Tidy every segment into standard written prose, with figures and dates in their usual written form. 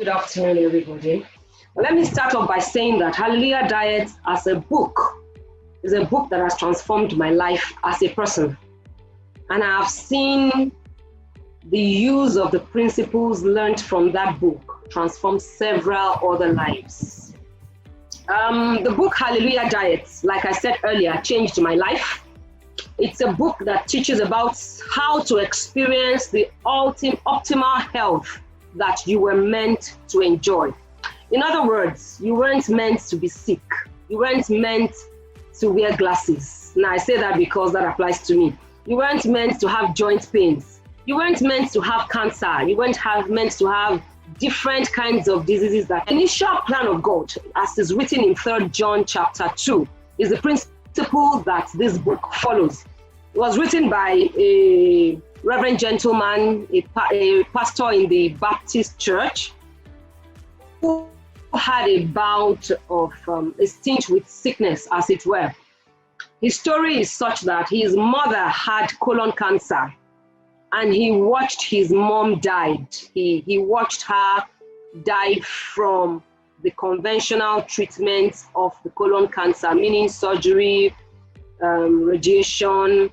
Good afternoon, everybody. Well, let me start off by saying that Hallelujah Diet as a book is a book that has transformed my life as a person. And I have seen the use of the principles learned from that book transform several other lives. The book Hallelujah Diet, like I said earlier, changed my life. It's a book that teaches about how to experience the optimal health that you were meant to enjoy. In other words, you weren't meant to be sick. You weren't meant to wear glasses. Now, I say that because that applies to me. You weren't meant to have joint pains. You weren't meant to have cancer. You weren't meant to have different kinds of diseases. That initial plan of God, as is written in 3 John chapter 2, is the principle that this book follows. It was written by a reverend gentleman, a pastor in the Baptist church, who had a bout of a stint with sickness, as it were. His story is such that his mother had colon cancer, and he watched his mom die. He watched her die from the conventional treatment of the colon cancer, meaning surgery, radiation,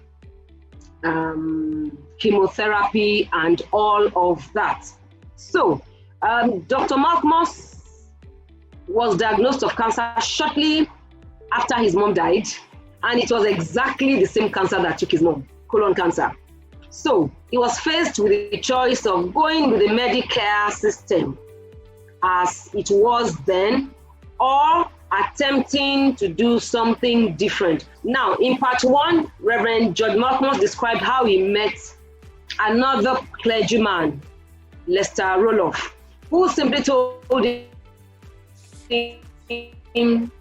chemotherapy, and all of that. So, Dr. Malcolmus was diagnosed of cancer shortly after his mom died, and it was exactly the same cancer that took his mom, colon cancer. So, he was faced with the choice of going with the Medicare system as it was then, or attempting to do something different. Now, in part 1, Reverend George Malcolmus described how he met another clergyman, Lester Roloff, who simply told him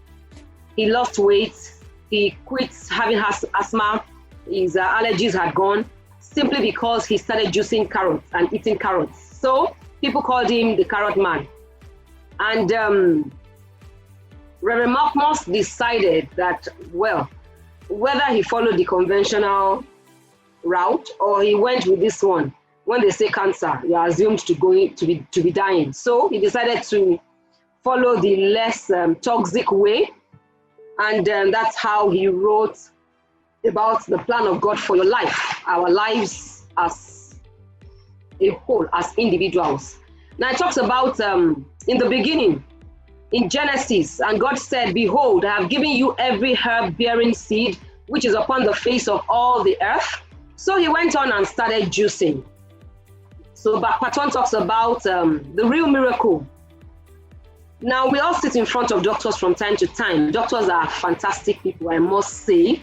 he lost weight, he quit having asthma, his allergies had gone, simply because he started juicing carrots and eating carrots. So people called him the carrot man. And Reverend Malcolmus decided that, well, whether he followed the conventional route or he went with this one, when they say cancer, you are assumed to be dying. So he decided to follow the less toxic way, and that's how he wrote about the plan of God for your life, our lives as a whole, as individuals. Now it talks about in the beginning, in Genesis, and God said, "Behold, I have given you every herb bearing seed, which is upon the face of all the earth." So he went on and started juicing. So part 1 talks about the real miracle. Now, we all sit in front of doctors from time to time. Doctors are fantastic people, I must say.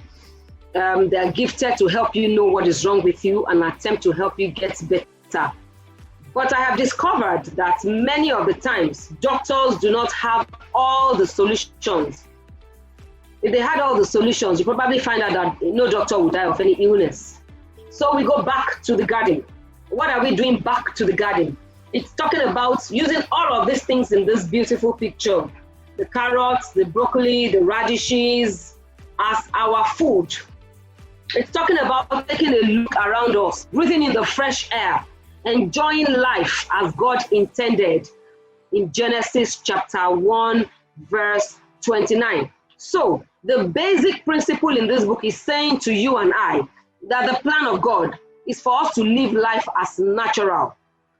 They are gifted to help you know what is wrong with you and attempt to help you get better. But I have discovered that many of the times, doctors do not have all the solutions. If they had all the solutions, you probably find out that no doctor would die of any illness. So we go back to the garden. What are we doing back to the garden? It's talking about using all of these things in this beautiful picture. The carrots, the broccoli, the radishes as our food. It's talking about taking a look around us, breathing in the fresh air, enjoying life as God intended in Genesis chapter 1, verse 29. So the basic principle in this book is saying to you and I that the plan of God is for us to live life as natural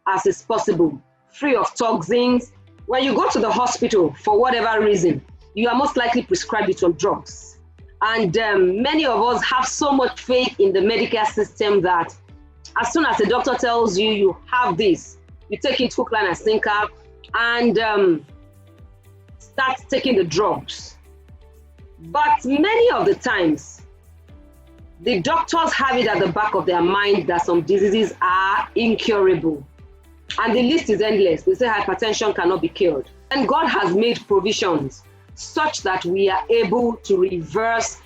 as is possible, free of toxins. When you go to the hospital for whatever reason, you are most likely prescribed with some drugs. And many of us have so much faith in the Medicare system that as soon as the doctor tells you you have this, you take it hook, line, and sinker and start taking the drugs. But many of the times, the doctors have it at the back of their mind that some diseases are incurable. And the list is endless. They say hypertension cannot be cured. And God has made provisions such that we are able to reverse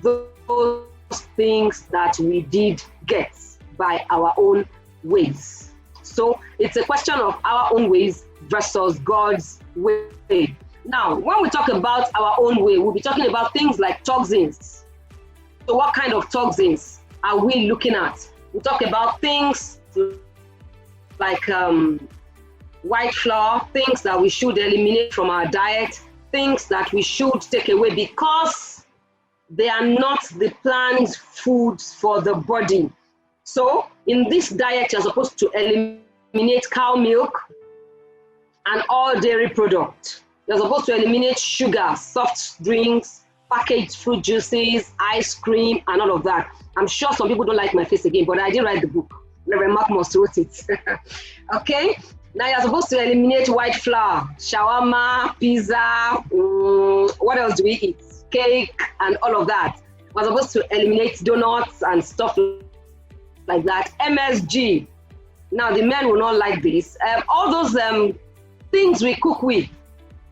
those things that we did get by our own ways. So it's a question of our own ways versus God's way. Now, when we talk about our own way, we'll be talking about things like toxins. So what kind of toxins are we looking at? We talk about things like white flour, things that we should eliminate from our diet, things that we should take away because they are not the planned foods for the body. So in this diet, you're supposed to eliminate cow milk and all dairy products. You're supposed to eliminate sugar, soft drinks, packaged fruit juices, ice cream, and all of that. I'm sure some people don't like my face again, but I did write the book. Reverend Mark must wrote it. Okay? Now you're supposed to eliminate white flour, shawarma, pizza, what else do we eat? Cake, and all of that. We're supposed to eliminate donuts and stuff like that. MSG. Now the men will not like this. All those things we cook with.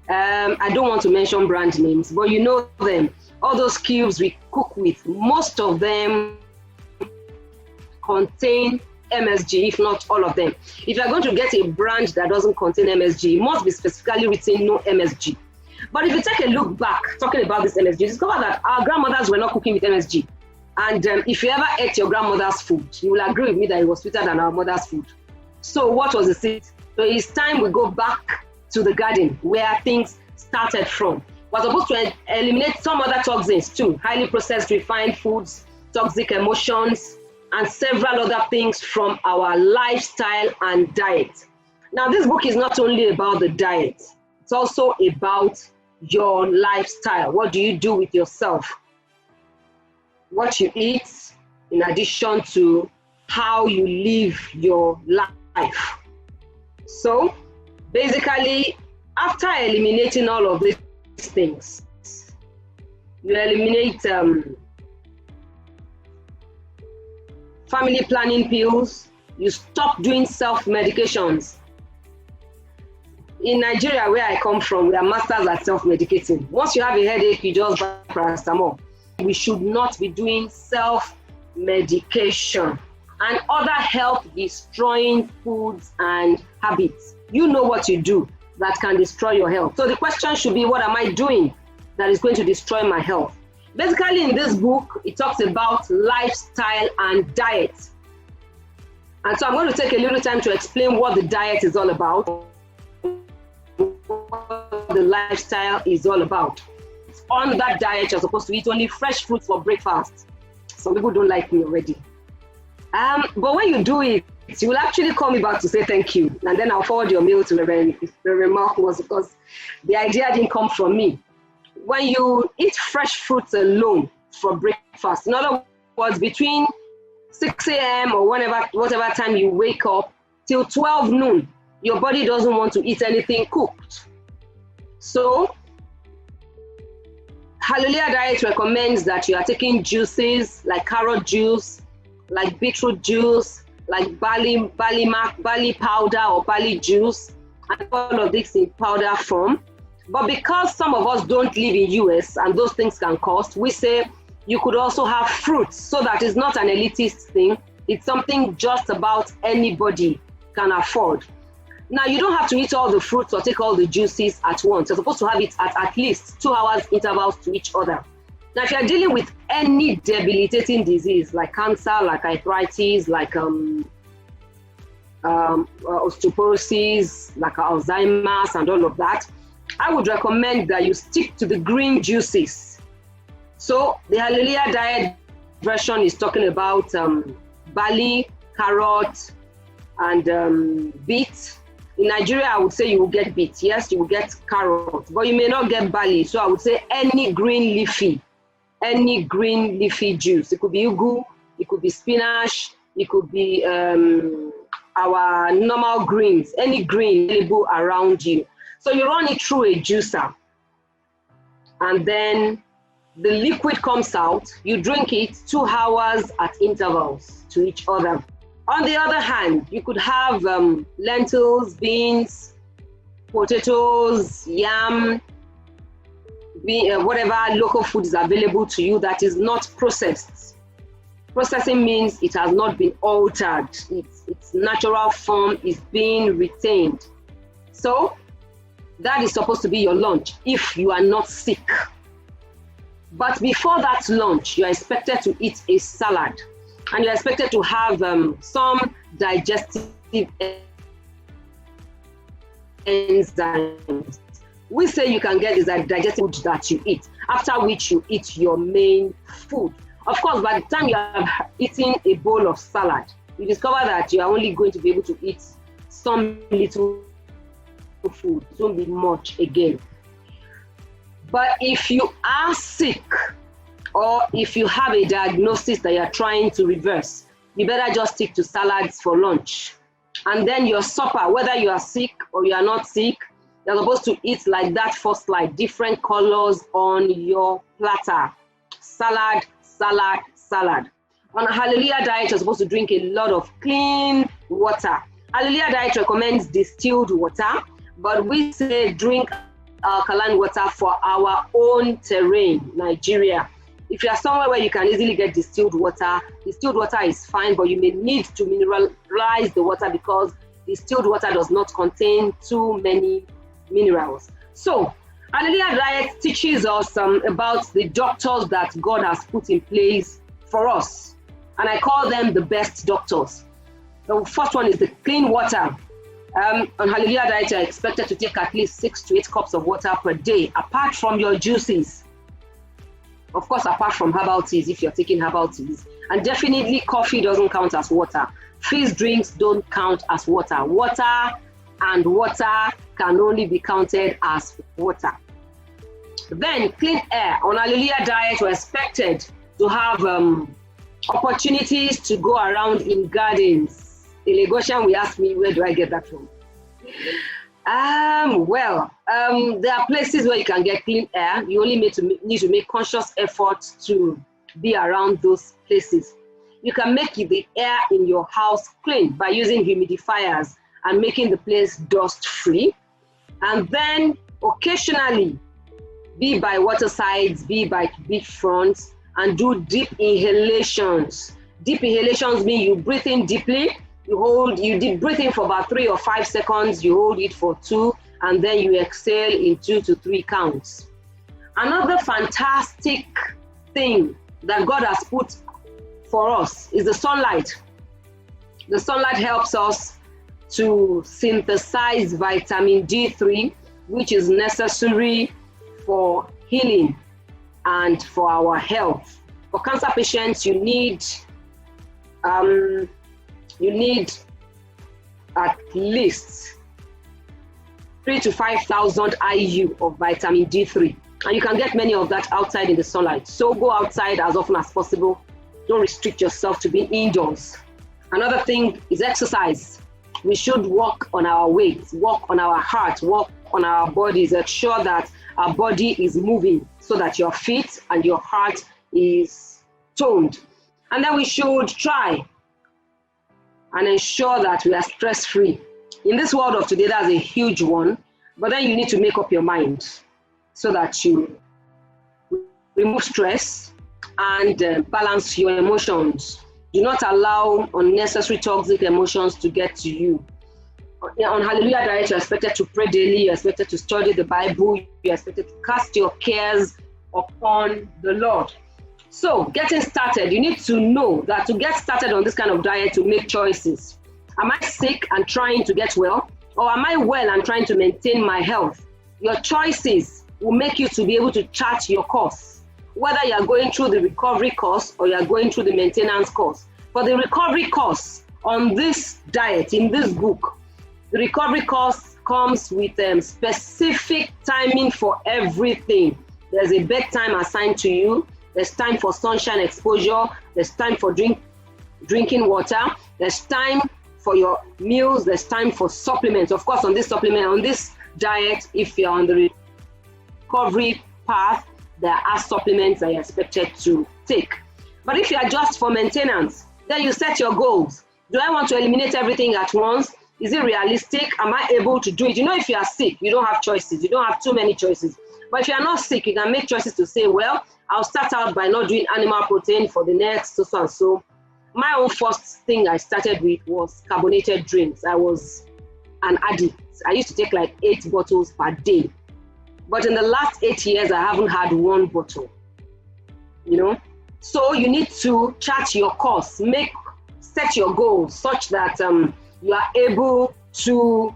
I don't want to mention brand names, but you know them. All those cubes we cook with, most of them contain MSG, if not all of them. If you're going to get a brand that doesn't contain MSG, it must be specifically written no MSG. But if you take a look back, talking about this MSG, discover that our grandmothers were not cooking with MSG. And if you ever ate your grandmother's food, you will agree with me that it was sweeter than our mother's food. So what was the secret? So it's time we go back to the garden where things started from. We're supposed to eliminate some other toxins too, highly processed refined foods, toxic emotions, and several other things from our lifestyle and diet. Now, this book is not only about the diet, it's also about your lifestyle. What do you do with yourself? What you eat, in addition to how you live your life. So, basically, after eliminating all of these things, you eliminate family planning pills, you stop doing self-medications. In Nigeria, where I come from, we are masters at self-medicating. Once you have a headache, you just buy paracetamol. We should not be doing self-medication and other health-destroying foods and habits. You know what you do that can destroy your health. So the question should be, what am I doing that is going to destroy my health? Basically, in this book, it talks about lifestyle and diet. And so I'm going to take a little time to explain what the diet is all about, what the lifestyle is all about. On that diet, you're supposed to eat only fresh fruits for breakfast. Some people don't like me already. But when you do it, you will actually call me back to say thank you. And then I'll forward your mail to Reverend Marcos, because the idea didn't come from me. When you eat fresh fruits alone for breakfast, in other words, between 6 a.m. or whatever time you wake up till 12 noon, your body doesn't want to eat anything cooked. So, Hallelujah Diet recommends that you are taking juices like carrot juice, like beetroot juice, like barley powder or barley juice, and all of this in powder form. But because some of us don't live in US and those things can cost, we say you could also have fruits, so that it's not an elitist thing. It's something just about anybody can afford. Now, you don't have to eat all the fruits or take all the juices at once. You're supposed to have it at least 2 hours intervals to each other. Now, if you're dealing with any debilitating disease like cancer, like arthritis, like osteoporosis, like Alzheimer's and all of that, I would recommend that you stick to the green juices. So the Hallelujah Diet version is talking about barley, carrot, and beet. In Nigeria, I would say you will get beet. Yes, you will get carrot, but you may not get barley. So I would say any green leafy juice. It could be ugu, it could be spinach, it could be our normal greens, any green available around you. So you run it through a juicer, and then the liquid comes out. You drink it 2 hours at intervals to each other. On the other hand, you could have lentils, beans, potatoes, yam, whatever local food is available to you that is not processed. Processing means it has not been altered. Its natural form is being retained. So that is supposed to be your lunch if you are not sick. But before that lunch, you are expected to eat a salad, and you're expected to have some digestive enzymes. We say you can get is a digestive food that you eat, after which you eat your main food. Of course, by the time you have eaten a bowl of salad, you discover that you are only going to be able to eat some little food. It won't be much again. But if you are sick, or if you have a diagnosis that you're trying to reverse, you better just stick to salads for lunch. And then your supper, whether you are sick or you are not sick, you're supposed to eat like that first slide, different colors on your platter. Salad, salad, salad. On a Hallelujah diet, you're supposed to drink a lot of clean water. Hallelujah diet recommends distilled water, but we say drink alkaline water for our own terrain, Nigeria. If you are somewhere where you can easily get distilled water is fine, but you may need to mineralize the water because distilled water does not contain too many minerals. So, Hallelujah diet teaches us about the doctors that God has put in place for us. And I call them the best doctors. The first one is the clean water. On Hallelujah diet, you're expected to take at least 6 to 8 cups of water per day, apart from your juices. Of course, apart from herbal teas, if you're taking herbal teas. And definitely coffee doesn't count as water. Fizz drinks don't count as water. Water and water can only be counted as water. Then clean air. On Hallelujah diet, we're expected to have opportunities to go around in gardens. A Lagosian will ask me, where do I get that from? There are places where you can get clean air. You only need to make conscious efforts to be around those places. You can make the air in your house clean by using humidifiers and making the place dust-free. And then occasionally be by watersides, be by beachfronts, and do deep inhalations. Deep inhalations mean you breathe in deeply. You breathe in for about 3 or 5 seconds, you hold it for 2, and then you exhale in 2 to 3 counts. Another fantastic thing that God has put for us is the sunlight. The sunlight helps us to synthesize vitamin D3, which is necessary for healing and for our health. For cancer patients, you need at least 3,000 to 5,000 IU of vitamin D3. And you can get many of that outside in the sunlight. So go outside as often as possible. Don't restrict yourself to being indoors. Another thing is exercise. We should work on our weight, work on our heart, work on our bodies, ensure that our body is moving so that your feet and your heart is toned. And then we should try and ensure that we are stress-free. In this world of today, that's a huge one, but then you need to make up your mind so that you remove stress and balance your emotions. Do not allow unnecessary toxic emotions to get to you. On Hallelujah diet, you're expected to pray daily, you're expected to study the Bible, you're expected to cast your cares upon the Lord. So, getting started, you need to know that to get started on this kind of diet, to make choices. Am I sick and trying to get well? Or am I well and trying to maintain my health? Your choices will make you to be able to chart your course, whether you are going through the recovery course or you are going through the maintenance course. For the recovery course on this diet, in this book, the recovery course comes with specific timing for everything. There's a bedtime assigned to you. There's time for sunshine exposure. There's time for drinking water. There's time for your meals. There's time for supplements. Of course, on this diet, if you're on the recovery path, there are supplements that you're expected to take. But if you are just for maintenance, then you set your goals. Do I want to eliminate everything at once? Is it realistic? Am I able to do it? You know, if you are sick, you don't have choices. You don't have too many choices. But if you are not sick, you can make choices to say, well, I'll start out by not doing animal protein for the next so and so. My own first thing I started with was carbonated drinks. I was an addict. I used to take like 8 bottles per day. But in the last 8 years, I haven't had 1 bottle. You know? So you need to chart your course, set your goals such that you are able to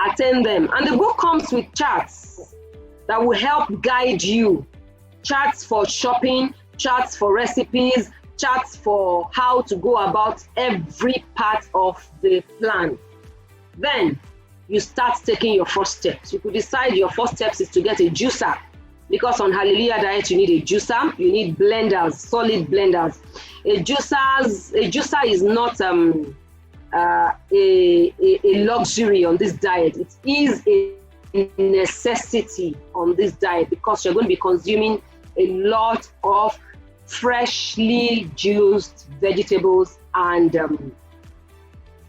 attend them. And the book comes with charts that will help guide you. Charts for shopping, charts for recipes, charts for how to go about every part of the plan. Then you start taking your first steps. You could decide your first steps is to get a juicer, because on Hallelujah Diet you need a juicer, you need blenders, solid blenders. A juicer is not a luxury on this diet. It is a necessity on this diet, because you're going to be consuming a lot of freshly juiced vegetables and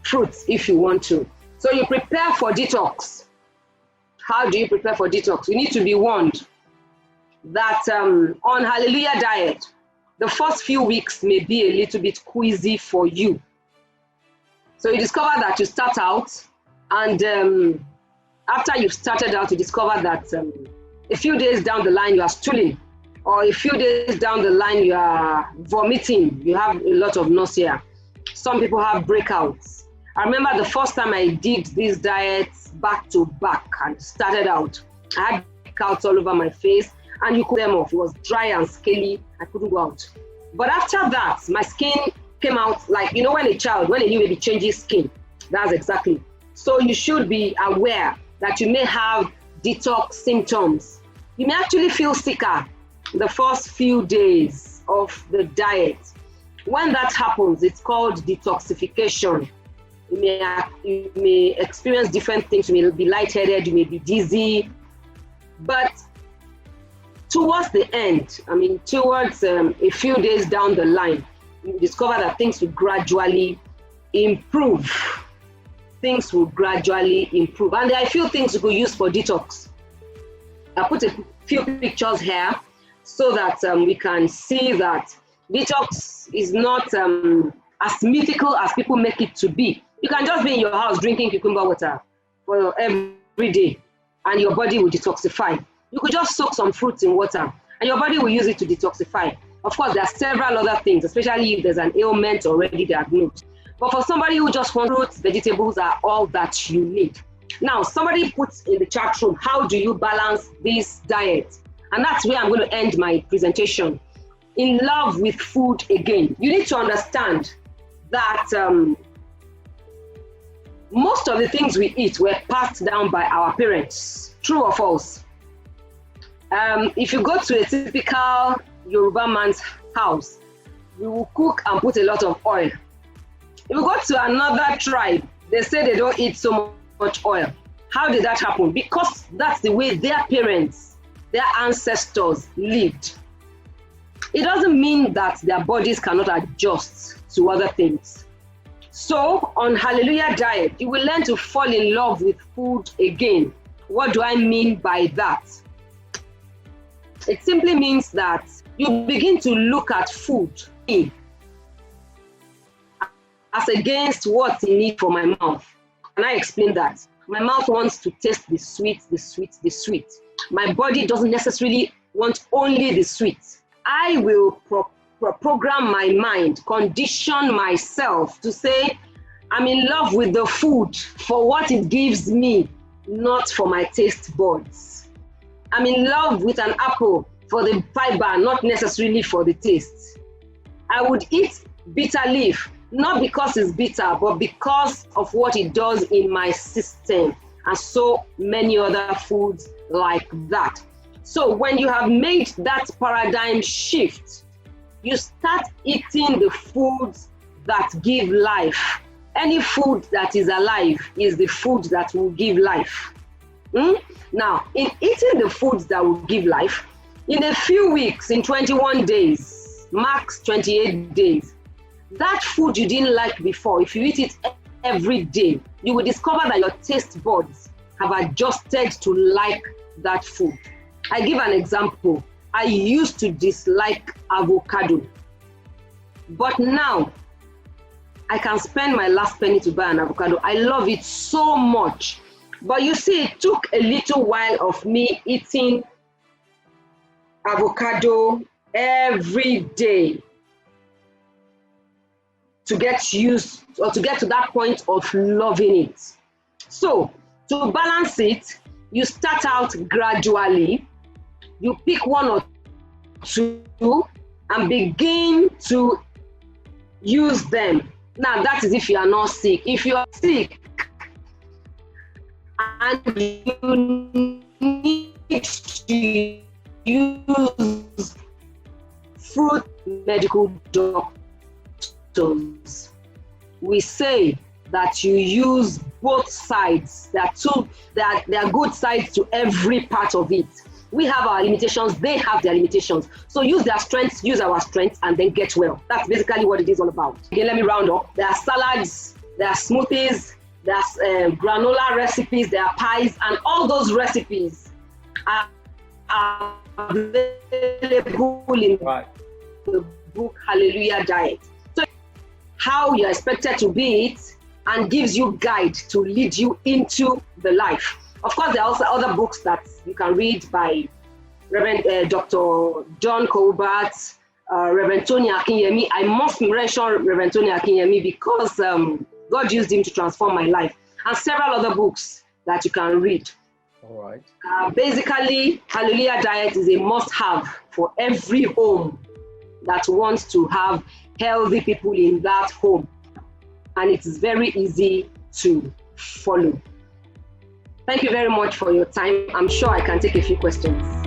fruits if you want to. So you prepare for detox. How do you prepare for detox? You need to be warned that on Hallelujah Diet, the first few weeks may be a little bit queasy for you. So you discover that you start out, and after you've started out, you discover that a few days down the line you are stooling, or a few days down the line you are vomiting, you have a lot of nausea. Some people have breakouts. I remember the first time I did these diets back to back and started out, I had breakouts all over my face, and you could them off. It was dry and scaly. I couldn't go out. But after that, my skin came out like, you know, when a new baby changes skin, that's exactly. So you should be aware that you may have detox symptoms. You may actually feel sicker the first few days of the diet. When that happens, it's called detoxification. You may experience different things. You may be lightheaded, you may be dizzy, but towards the end, towards a few days down the line, you discover that things will gradually improve. Things will gradually improve. And there are a few things you could use for detox. I put a few pictures here so that we can see that detox is not as mythical as people make it to be. You can just be in your house drinking cucumber water for every day, and your body will detoxify. You could just soak some fruits in water, and your body will use it to detoxify. Of course, there are several other things, especially if there's an ailment already diagnosed. But for somebody who just wants fruits, vegetables are all that you need. Now, somebody puts in the chat room, how do you balance this diet? And that's where I'm going to end my presentation. In love with food again. You need to understand that most of the things we eat were passed down by our parents. True or false? If you go to a typical Yoruba man's house, we will cook and put a lot of oil. If you go to another tribe, they say they don't eat so much oil. How did that happen? Because that's the way their parents, their ancestors lived. It doesn't mean that their bodies cannot adjust to other things. So on Hallelujah Diet, you will learn to fall in love with food again. What do I mean by that? It simply means that you begin to look at food as against what's in it for my mouth. Can I explain that? My mouth wants to taste the sweet, the sweet, the sweet. My body doesn't necessarily want only the sweet. I will program my mind, condition myself to say, I'm in love with the food for what it gives me, not for my taste buds. I'm in love with an apple for the fiber, not necessarily for the taste. I would eat bitter leaf, not because it's bitter, but because of what it does in my system, and so many other foods like that. So when you have made that paradigm shift, you start eating the foods that give life. Any food that is alive is the food that will give life. Now, in eating the foods that will give life, in a few weeks, in 21 days, max 28 days, that food you didn't like before, if you eat it every day, you will discover that your taste buds have adjusted to like that food. I give an example. I used to dislike avocado, but now I can spend my last penny to buy an avocado. I love it so much. But you see, it took a little while of me eating avocado every day to get used, or to get to that point of loving it. So To balance it, you start out gradually, you pick one or two and begin to use them. Now that is if you are not sick. If you are sick and you need to use fruit medical doctors, we say that you use both sides. There are good sides to every part of it. We have our limitations, they have their limitations. So use their strengths, use our strengths, and then get well. That's basically what it is all about. Again, let me round up. There are salads, there are smoothies, there are granola recipes, there are pies, and all those recipes are available in the book Hallelujah Diet. So how you're expected to be it, and gives you guide to lead you into the life. Of course, there are also other books that you can read by Reverend Dr. John Colbert, Reverend Tony Akinyemi. I must mention Reverend Tony Akinyemi because God used him to transform my life, and several other books that you can read. All right. Basically, Hallelujah Diet is a must-have for every home that wants to have healthy people in that home. And it is very easy to follow. Thank you very much for your time. I'm sure I can take a few questions.